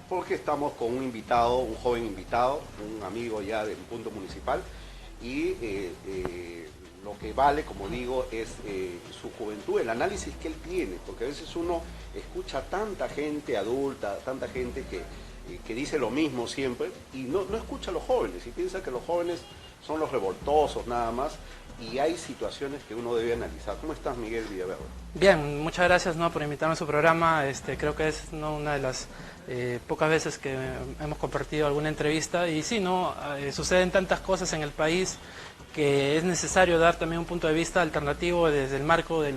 porque estamos con un invitado, un joven invitado, un amigo ya del punto municipal, y lo que vale, como digo, es su juventud, el análisis que él tiene, porque a veces uno escucha tanta gente adulta, tanta gente que dice lo mismo siempre, y no escucha a los jóvenes, y piensa que los jóvenes son los revoltosos nada más, y hay situaciones que uno debe analizar. ¿Cómo estás, Miguel Villaverde? Bien, muchas gracias, ¿no?, por invitarme a su programa. Creo que es, ¿no?, una de las pocas veces que hemos compartido alguna entrevista, y sí, ¿no?, suceden tantas cosas en el país que es necesario dar también un punto de vista alternativo desde el marco de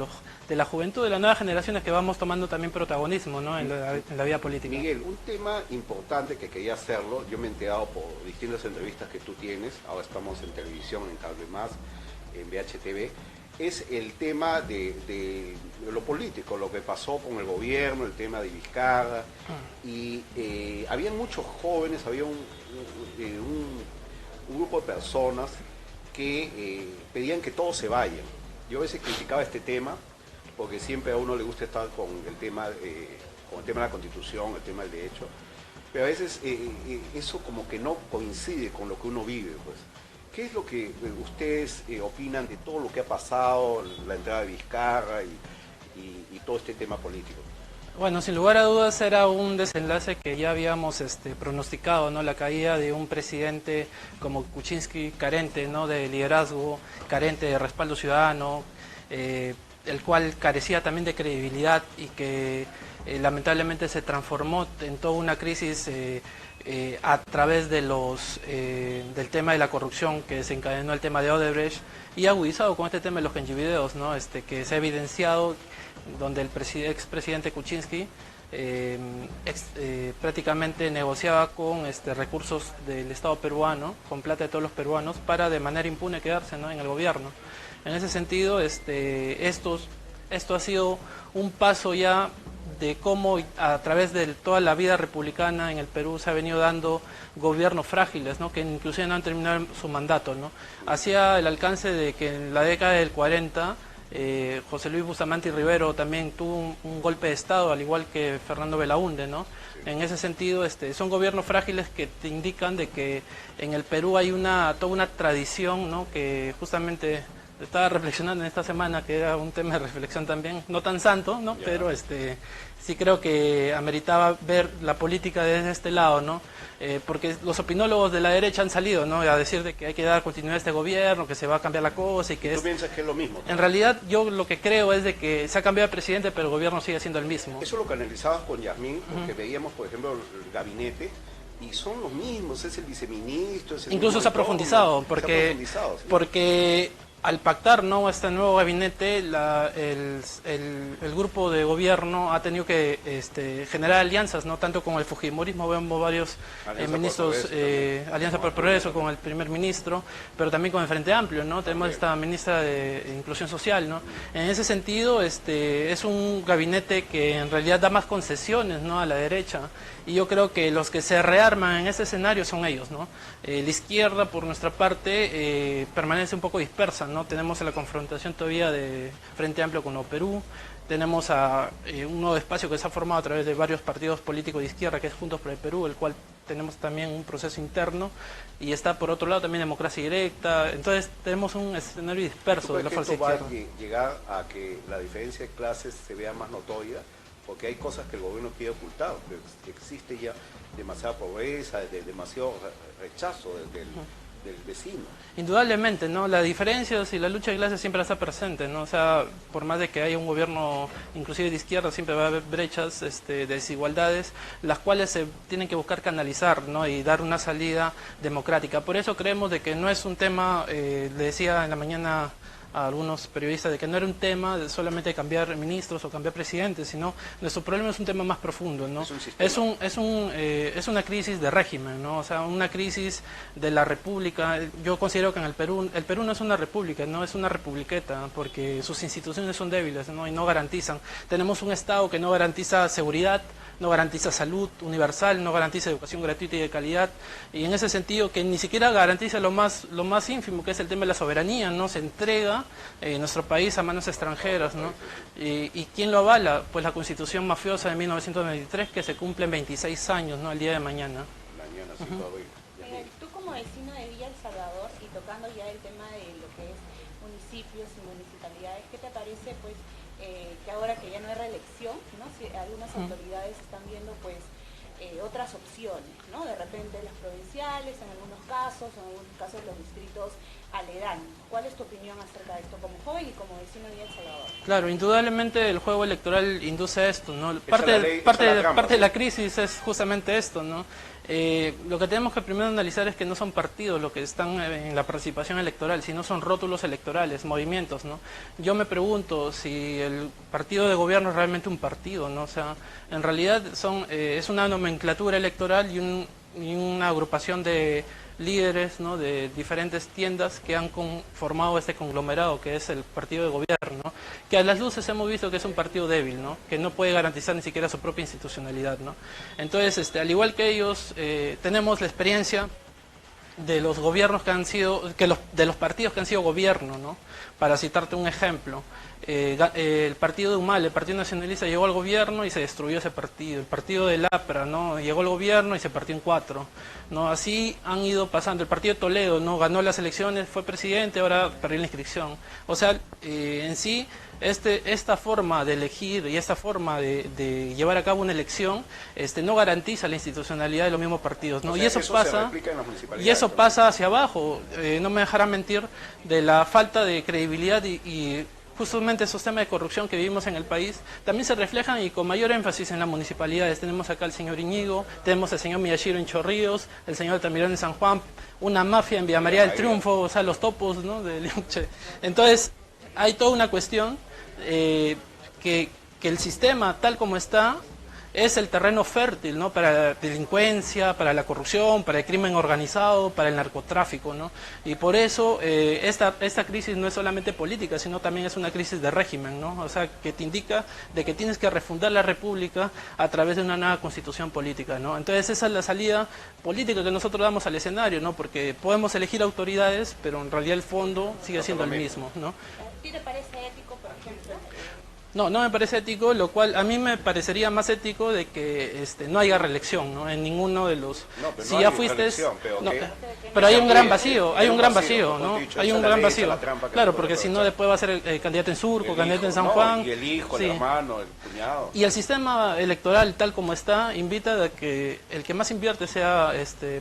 la juventud, de las nuevas generaciones que vamos tomando también protagonismo, ¿no?, en la vida política. Miguel, un tema importante que quería hacerlo, yo me he enterado por distintas entrevistas que tú tienes, ahora estamos en televisión, en Cable Más, en VHTV, es el tema de lo político, lo que pasó con el gobierno, el tema de Vizcarra, y había muchos jóvenes, había un grupo de personas que pedían que todos se vayan. Yo a veces criticaba este tema, porque siempre a uno le gusta estar con el tema de la Constitución, el tema del derecho, pero a veces eso como que no coincide con lo que uno vive, pues. ¿Qué es lo que ustedes opinan de todo lo que ha pasado, la entrada de Vizcarra y todo este tema político? Bueno, sin lugar a dudas era un desenlace que ya habíamos pronosticado, ¿no? La caída de un presidente como Kuczynski, carente, ¿no?, de liderazgo, carente de respaldo ciudadano, el cual carecía también de credibilidad y que lamentablemente se transformó en toda una crisis a través de del tema de la corrupción que desencadenó el tema de Odebrecht, y agudizado con este tema de los gengivideos, ¿no?, que se ha evidenciado, donde el expresidente Kuczynski prácticamente negociaba con recursos del Estado peruano, con plata de todos los peruanos, para de manera impune quedarse, ¿no?, en el gobierno. En ese sentido, esto ha sido un paso ya de cómo a través de toda la vida republicana en el Perú se ha venido dando gobiernos frágiles, ¿no?, que inclusive no han terminado su mandato, ¿no? Hacía el alcance de que en la década del 40 José Luis Bustamante Rivero también tuvo un golpe de Estado, al igual que Fernando Belaúnde, ¿no? En ese sentido, son gobiernos frágiles que te indican de que en el Perú hay toda una tradición, ¿no?, que justamente estaba reflexionando en esta semana, que era un tema de reflexión también, no tan santo, ¿no?, yeah, pero sí creo que ameritaba ver la política desde este lado, ¿no? Porque los opinólogos de la derecha han salido, ¿no?, a decir de que hay que dar continuidad a este gobierno, que se va a cambiar la cosa y que ¿Tú piensas que es lo mismo? En realidad yo lo que creo es de que se ha cambiado el presidente, pero el gobierno sigue siendo el mismo. Eso es lo que analizabas con Yasmín, porque veíamos, por ejemplo, el gabinete, y son los mismos, es el viceministro, es el incluso se ha profundizado, porque sí, porque al pactar, ¿no?, este nuevo gabinete, el grupo de gobierno ha tenido que generar alianzas, ¿no?, tanto con el fujimorismo, vemos varios ministros, Alianza por el Progreso, con el primer ministro, pero también con el Frente Amplio, ¿no? Tenemos esta ministra de Inclusión Social, ¿no? En ese sentido, es un gabinete que en realidad da más concesiones, ¿no?, a la derecha, y yo creo que los que se rearman en ese escenario son ellos, ¿no? La izquierda, por nuestra parte, permanece un poco dispersa, ¿no? Tenemos la confrontación todavía de Frente Amplio con Perú, tenemos un nuevo espacio que se ha formado a través de varios partidos políticos de izquierda, que es Juntos por el Perú, el cual tenemos también un proceso interno, y está por otro lado también Democracia Directa. Entonces tenemos un escenario disperso de la falsa izquierda. ¿Tú crees que esto va a llegar a que la diferencia de clases se vea más notoria? Porque hay cosas que el gobierno quiere ocultar, que existe ya demasiada pobreza, demasiado rechazo del vecino. Indudablemente, ¿no? Las diferencias y la lucha de clases siempre está presente, ¿no? O sea, por más de que haya un gobierno inclusive de izquierda, siempre va a haber brechas, desigualdades, las cuales se tienen que buscar canalizar, ¿no?, y dar una salida democrática. Por eso creemos de que no es un tema, le decía en la mañana a algunos periodistas, de que no era un tema de solamente cambiar ministros o cambiar presidentes, sino nuestro problema es un tema más profundo, ¿no? Es una crisis de régimen, ¿no? O sea, una crisis de la república. Yo considero que en el Perú no es una república, no es una republiqueta, porque sus instituciones son débiles, ¿no?, y no garantizan. Tenemos un Estado que no garantiza seguridad, no garantiza salud universal, no garantiza educación gratuita y de calidad, y en ese sentido que ni siquiera garantiza lo más ínfimo, que es el tema de la soberanía, ¿no? Se entrega nuestro país a manos extranjeras, ¿no? ¿Y quién lo avala? Pues la Constitución mafiosa de 1993, que se cumple en 26 años, ¿no? El día de mañana. Mañana, 5 de abril. Tú como vecino de Villa El Salvador y tocando ya el tema de lo que es municipios y municipalidades, ¿qué te parece pues que ahora que ya no hay reelección, ¿no? Si algunas autoridades están viendo pues otras opciones, ¿no? De repente las provinciales, en algunos casos los distritos aledaños. ¿Cuál es tu opinión acerca de esto como joven y como vecino de Villa El Salvador? Claro, indudablemente el juego electoral induce esto, ¿no? Parte de la crisis es justamente esto, ¿no? Lo que tenemos que primero analizar es que no son partidos los que están en la participación electoral, sino son rótulos electorales, movimientos, ¿no? Yo me pregunto si el partido de gobierno es realmente un partido, ¿no? O sea, en realidad es una nomenclatura electoral y una agrupación de líderes, ¿no? De diferentes tiendas que han formado este conglomerado que es el partido de gobierno, ¿no? Que a las luces hemos visto que es un partido débil, ¿no? Que no puede garantizar ni siquiera su propia institucionalidad, ¿no? Entonces, al igual que ellos, tenemos la experiencia de los gobiernos que han sido, de los partidos que han sido gobierno, ¿no? Para citarte un ejemplo, el partido de Humala, el Partido Nacionalista, llegó al gobierno y se destruyó ese partido. El partido del APRA, ¿no? Llegó al gobierno y se partió en 4, ¿no? Así han ido pasando. El partido de Toledo, ¿no? Ganó las elecciones, fue presidente, ahora perdió la inscripción. O sea, en sí, esta forma de elegir y esta forma de llevar a cabo una elección no garantiza la institucionalidad de los mismos partidos, ¿no? O sea, y eso pasa hacia abajo, no me dejarán mentir, de la falta de credibilidad y justamente esos temas de corrupción que vivimos en el país también se reflejan y con mayor énfasis en las municipalidades. Tenemos acá al señor Iñigo, tenemos al señor Miyashiro en Chorrillos, el señor Altamirano en San Juan, una mafia en Villa María del Triunfo, o sea, los topos, ¿no? De Liuche. Entonces, hay toda una cuestión que el sistema tal como está es el terreno fértil, ¿no? Para la delincuencia, para la corrupción, para el crimen organizado, para el narcotráfico, ¿no? Y por eso esta crisis no es solamente política, sino también es una crisis de régimen, ¿no? O sea, que te indica de que tienes que refundar la república a través de una nueva constitución política, ¿no? Entonces esa es la salida política que nosotros damos al escenario, ¿no? Porque podemos elegir autoridades, pero en realidad el fondo sigue siendo el mismo, ¿no? ¿A ti te parece ético, por ejemplo? No, no me parece ético, lo cual a mí me parecería más ético de que no haya reelección, ¿no? En ninguno de los... No, pero si no ya hay fuiste... pero, no, ¿qué? pero hay un gran vacío, hay un gran vacío, mejor ¿no? dicho, Hay esa un es la gran ley, esa es vacío. la trampa que Claro, no porque puede si no aprovechar. después va a ser el candidato en Surco, El candidato en hijo, San no, Juan. y el hijo, sí. el hermano, el cuñado. Y el sistema electoral tal como está invita a que el que más invierte sea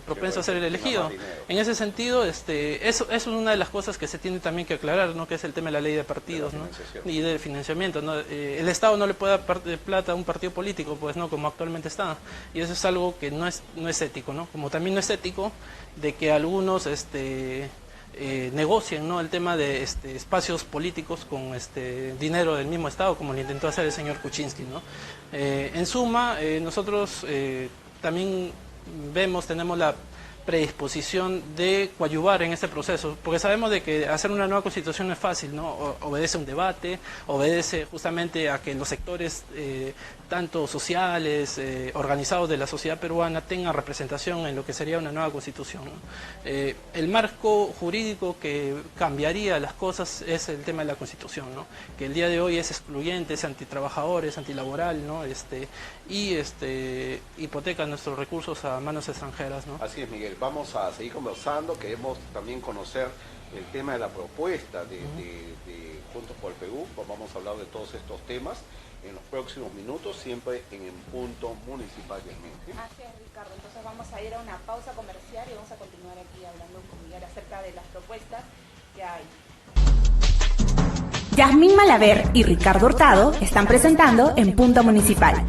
propenso a ser el elegido. En ese sentido, eso es una de las cosas que se tiene también que aclarar, ¿no? Que es el tema de la ley de partidos, ¿no? Y de financiamiento, ¿no? El Estado no le puede dar plata a un partido político, pues no, como actualmente está. Y eso es algo que no es ético, ¿no? Como también no es ético de que algunos negocien, ¿no? El tema de espacios políticos con dinero del mismo Estado, como lo intentó hacer el señor Kuczynski, ¿no? En suma, nosotros también tenemos la predisposición de coadyuvar en este proceso, porque sabemos de que hacer una nueva constitución no es fácil, ¿no? Obedece a un debate, obedece justamente a que los sectores tanto sociales, organizados de la sociedad peruana tengan representación en lo que sería una nueva constitución, ¿no? El marco jurídico que cambiaría las cosas es el tema de la constitución, ¿no? Que el día de hoy es excluyente, es antitrabajador, es antilaboral, ¿no? Y hipoteca nuestros recursos a manos extranjeras, ¿no? Así es, Miguel. Vamos a seguir conversando. Queremos también conocer el tema de la propuesta de Juntos por el Perú. Vamos a hablar de todos estos temas en los próximos minutos, siempre en Punto Municipal del Mente. Así es, Ricardo. Entonces vamos a ir a una pausa comercial y vamos a continuar aquí hablando con Miguel acerca de las propuestas que hay. Yasmín Malaver y Ricardo Hurtado están presentando en Punto Municipal.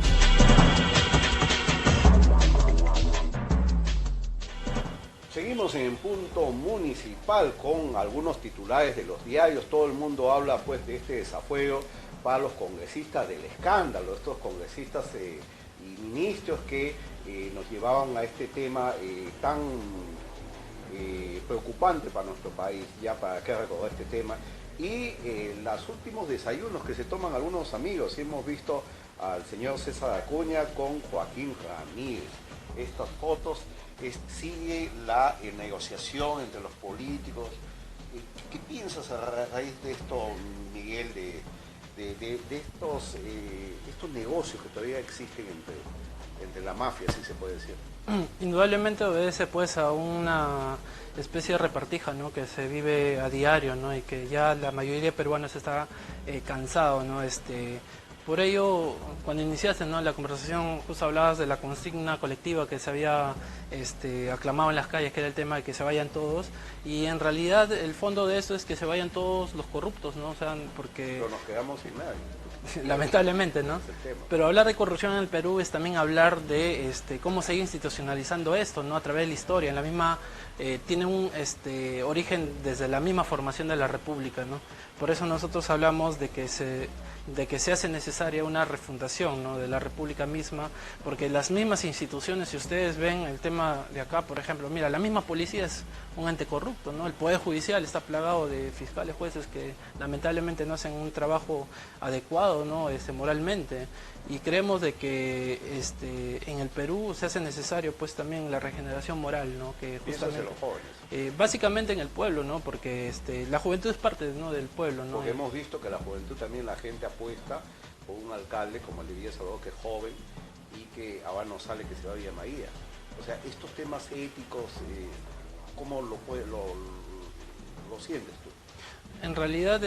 Seguimos en Punto Municipal con algunos titulares de los diarios. Todo el mundo habla pues de este desafuero para los congresistas del escándalo, estos congresistas y ministros que nos llevaban a este tema tan preocupante para nuestro país. Ya para qué recordar este tema. Y los últimos desayunos que se toman algunos amigos. Hemos visto al señor César Acuña con Joaquín Ramírez. Estas fotos sigue la negociación entre los políticos. ¿Qué piensas a raíz de esto, Miguel, de estos negocios que todavía existen entre la mafia, si se puede decir? Indudablemente obedece pues a una especie de repartija, ¿no?, que se vive a diario, ¿no?, y que ya la mayoría de peruanos está cansado, ¿no? Por ello, cuando iniciaste, ¿no?, la conversación, justo hablabas de la consigna colectiva que se había aclamado en las calles, que era el tema de que se vayan todos, y en realidad el fondo de eso es que se vayan todos los corruptos, ¿no? O sea, porque... Pero nos quedamos sin nadie. Lamentablemente, ¿no? Pero hablar de corrupción en el Perú es también hablar de cómo se sigue institucionalizando esto, ¿no?, a través de la historia. En la misma tiene un origen desde la misma formación de la República, ¿no? Por eso nosotros hablamos de que se hace necesaria una refundación, ¿no?, de la República misma, porque las mismas instituciones, si ustedes ven el tema de acá, por ejemplo, mira, la misma policía es un ente corrupto, ¿no? El Poder Judicial está plagado de fiscales, jueces que lamentablemente no hacen un trabajo adecuado, ¿no?, moralmente, y creemos de que en el Perú se hace necesario pues también la regeneración moral, ¿no?, que justamente los jóvenes. Básicamente en el pueblo, ¿no?, porque la juventud es parte, ¿no?, del pueblo, ¿no? Porque hemos visto que la juventud también, la gente apuesta por un alcalde como el de Villa Salvador, que es joven y que ahora no sale, que se va a Villa María. O sea, estos temas éticos, ¿cómo lo sientes tú? En realidad,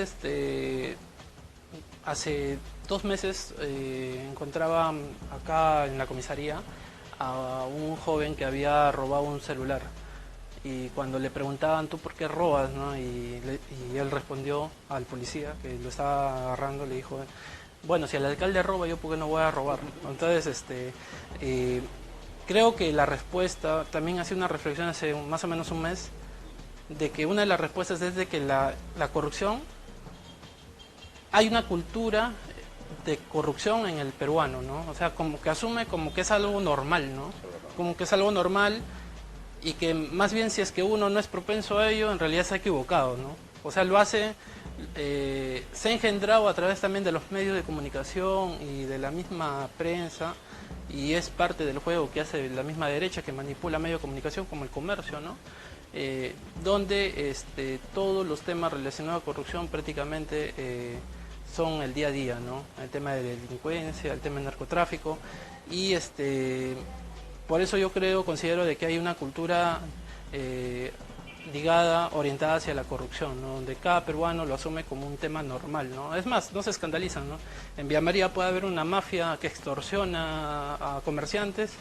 hace 2 meses encontraba acá en la comisaría a un joven que había robado un celular. Y cuando le preguntaban, ¿tú por qué robas?, ¿no?, y él respondió al policía que lo estaba agarrando, le dijo, bueno, si el alcalde roba, ¿yo por qué no voy a robar? Entonces, creo que la respuesta, también hacía una reflexión hace más o menos un mes, de que una de las respuestas es de que la corrupción, hay una cultura de corrupción en el peruano, ¿no? O sea, como que asume como que es algo normal, ¿no? Como que es algo normal, y que más bien si es que uno no es propenso a ello, en realidad se ha equivocado, ¿no? O sea, lo hace, se ha engendrado a través también de los medios de comunicación y de la misma prensa, y es parte del juego que hace la misma derecha, que manipula medios de comunicación como el comercio, ¿no? Donde todos los temas relacionados a corrupción prácticamente son el día a día, ¿no? El tema de delincuencia, el tema del narcotráfico, y por eso yo considero de que hay una cultura ligada, orientada hacia la corrupción, ¿no?, donde cada peruano lo asume como un tema normal, ¿no? Es más, no se escandalizan, ¿no? En Villa María puede haber una mafia que extorsiona a comerciantes,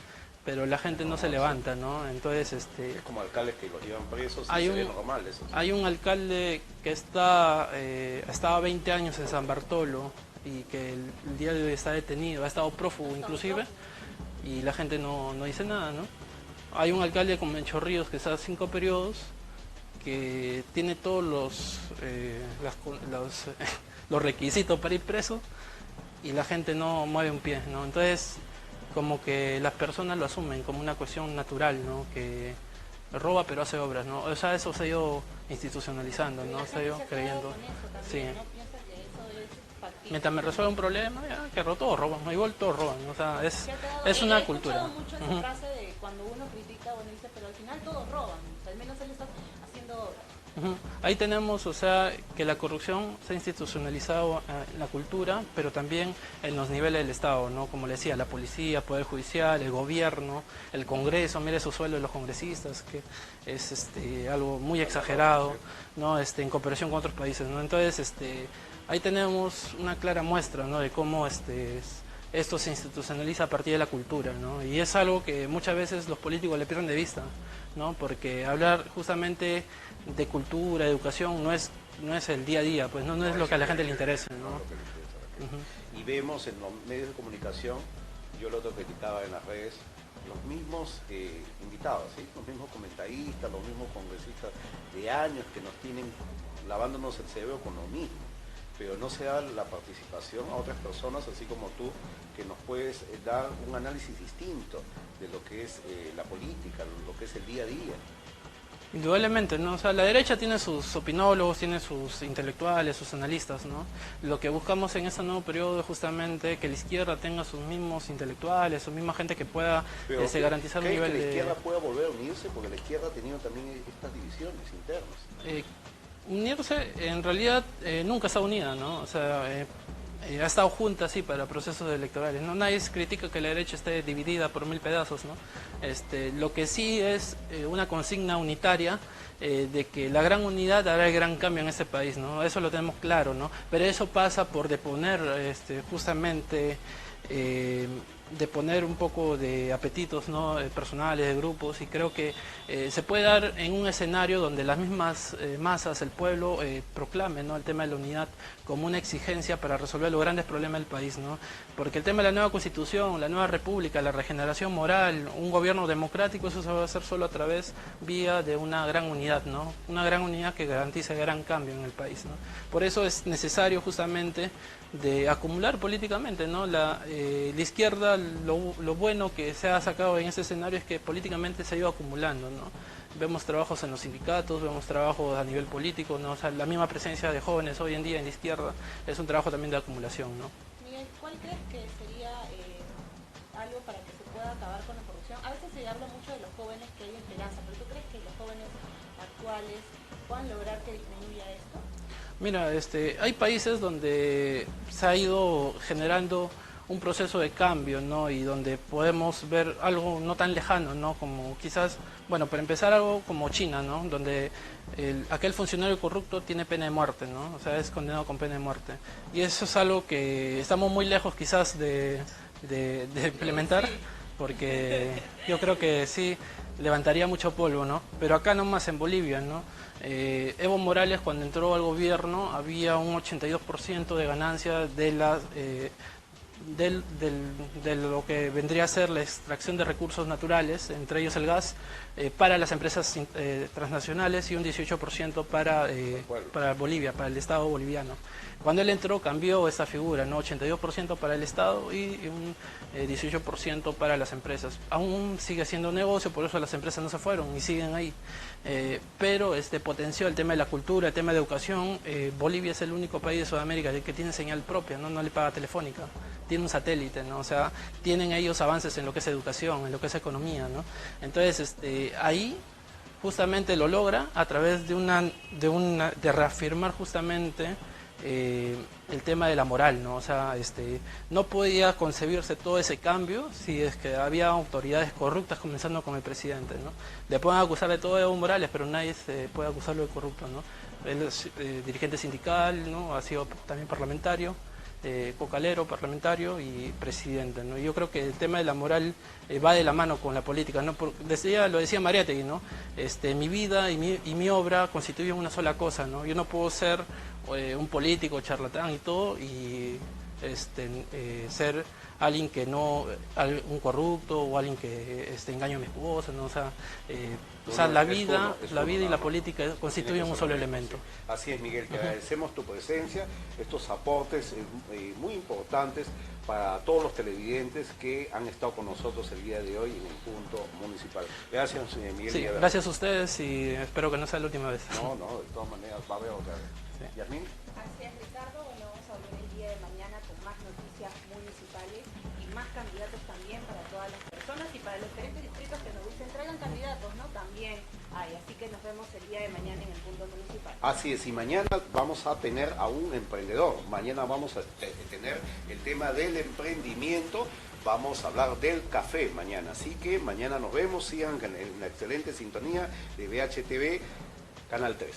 pero la gente no se levanta, ¿no? Entonces, es como alcaldes que los llevan presos y hay se ve normal eso. Hay un alcalde que estaba 20 años en San Bartolo y que el día de hoy está detenido, ha estado prófugo inclusive, y la gente no dice nada, ¿no? Hay un alcalde como Mencho Ríos que está 5 periodos, que tiene todos los requisitos para ir preso, y la gente no mueve un pie, ¿no? Entonces, como que las personas lo asumen como una cuestión natural, ¿no?, que roba pero hace obras, ¿no? O sea, eso se ha ido institucionalizando, ¿no? Se ha ido creyendo. Sí. Mientras me resuelve un problema, ya, que todos roban, igual todos roban, o sea, es una cultura. Mucho esa frase de cuando uno critica, bueno, dice, pero al final todos roban, o sea, al menos él está haciendo obras. Ahí tenemos, o sea, que la corrupción se ha institucionalizado en la cultura, pero también en los niveles del Estado, ¿no? Como le decía, la policía, el Poder Judicial, el gobierno, el Congreso, mire su sueldo de los congresistas, que es algo muy exagerado, ¿no? En comparación con otros países, ¿no? Entonces, ahí tenemos una clara muestra, ¿no?, de cómo esto se institucionaliza a partir de la cultura, ¿no? Y es algo que muchas veces los políticos le pierden de vista, ¿no? Porque hablar justamente de cultura, educación, no es el día a día, pues no es lo que a la gente le interesa, ¿no? Y vemos en los medios de comunicación, yo lo criticaba en las redes, los mismos invitados, ¿sí?, los mismos comentaristas, los mismos congresistas de años que nos tienen lavándonos el cerebro con lo mismo, pero no se da la participación a otras personas, así como tú, que nos puedes dar un análisis distinto de lo que es la política, lo que es el día a día. Indudablemente, ¿no? O sea, la derecha tiene sus opinólogos, tiene sus intelectuales, sus analistas, ¿no? Lo que buscamos en este nuevo periodo es justamente que la izquierda tenga sus mismos intelectuales, su misma gente que pueda garantizar un nivel que la izquierda pueda volver a unirse? Porque la izquierda ha tenido también estas divisiones internas. Unirse, en realidad, nunca está unida, ¿no? O sea, ha estado junta, sí, para procesos electorales, ¿no? Nadie critica que la derecha esté dividida por 1000 pedazos, ¿no? Lo que sí es una consigna unitaria de que la gran unidad hará el gran cambio en este país, ¿no? Eso lo tenemos claro, ¿no? Pero eso pasa por deponer justamente de poner un poco de apetitos, ¿no? Personales, de grupos, y creo que se puede dar en un escenario donde las mismas masas, el pueblo, proclamen, ¿no? El tema de la unidad como una exigencia para resolver los grandes problemas del país, ¿no? Porque el tema de la nueva constitución, la nueva república, la regeneración moral, un gobierno democrático, eso se va a hacer solo a través, vía de una gran unidad, ¿no? Una gran unidad que garantice gran cambio en el país, ¿no? Por eso es necesario justamente de acumular políticamente, ¿no? La izquierda, lo bueno que se ha sacado en este escenario es que políticamente se ha ido acumulando, ¿no? Vemos trabajos en los sindicatos, vemos trabajos a nivel político, ¿no? O sea, la misma presencia de jóvenes hoy en día en la izquierda es un trabajo también de acumulación, ¿no? Miguel, ¿cuál crees que sería algo para que se pueda acabar con la corrupción? A veces se habla mucho de los jóvenes que hay esperanza, pero ¿tú crees que los jóvenes actuales puedan lograr que disminuya esto? Mira, hay países donde se ha ido generando un proceso de cambio, ¿no? Y donde podemos ver algo no tan lejano, ¿no? Como quizás, bueno, para empezar algo como China, ¿no? Donde aquel funcionario corrupto tiene pena de muerte, ¿no? O sea, es condenado con pena de muerte. Y eso es algo que estamos muy lejos quizás de implementar, porque yo creo que sí levantaría mucho polvo, ¿no? Pero acá nomás en Bolivia, ¿no? Evo Morales, cuando entró al gobierno, había un 82% de ganancia de las de lo que vendría a ser la extracción de recursos naturales, entre ellos el gas, para las empresas transnacionales, y un 18% para Bolivia, para el Estado boliviano. Cuando él entró cambió esa figura, ¿no? 82% para el Estado y un 18% para las empresas. Aún sigue siendo negocio, por eso las empresas no se fueron y siguen ahí. Pero potenció el tema de la cultura, el tema de educación. Bolivia es el único país de Sudamérica que tiene señal propia, ¿no? No le paga telefónica, tiene un satélite, ¿no? O sea, tienen ellos avances en lo que es educación, en lo que es economía, ¿no? Entonces, ahí justamente lo logra a través de reafirmar justamente el tema de la moral, ¿no? O sea, no podía concebirse todo ese cambio si es que había autoridades corruptas, comenzando con el presidente, ¿no? Le pueden acusar de todo a Evo Morales, pero nadie se puede acusarlo de corrupto, ¿no? Él es dirigente sindical, ¿no? Ha sido también parlamentario, cocalero, parlamentario y presidente, ¿no? Yo creo que el tema de la moral va de la mano con la política, ¿no? Lo decía Mariátegui, ¿no? Mi vida y mi obra constituyen una sola cosa, ¿no? Yo no puedo ser un político, charlatán y todo, y ser alguien que no, un corrupto o alguien que engaño a mi esposa, ¿no? O sea, la vida y la política constituyen un solo elemento. Así es, Miguel, te agradecemos tu presencia, estos aportes muy importantes para todos los televidentes que han estado con nosotros el día de hoy en el punto municipal. Gracias, Miguel. Sí, gracias a ustedes y espero que no sea la última vez. No, de todas maneras va a haber otra vez. Sí. ¿Yasmín? Así es, Ricardo. Bueno, vamos a volver el día de mañana con más noticias municipales y más candidatos también para todas las personas y para los diferentes distritos que nos dicen traigan candidatos, ¿no? También hay, así que nos vemos el día de mañana en el punto municipal. Así es, y mañana vamos a tener a un emprendedor, mañana vamos a tener el tema del emprendimiento, vamos a hablar del café mañana, así que mañana nos vemos, sigan en la excelente sintonía de VHTV, Canal 3.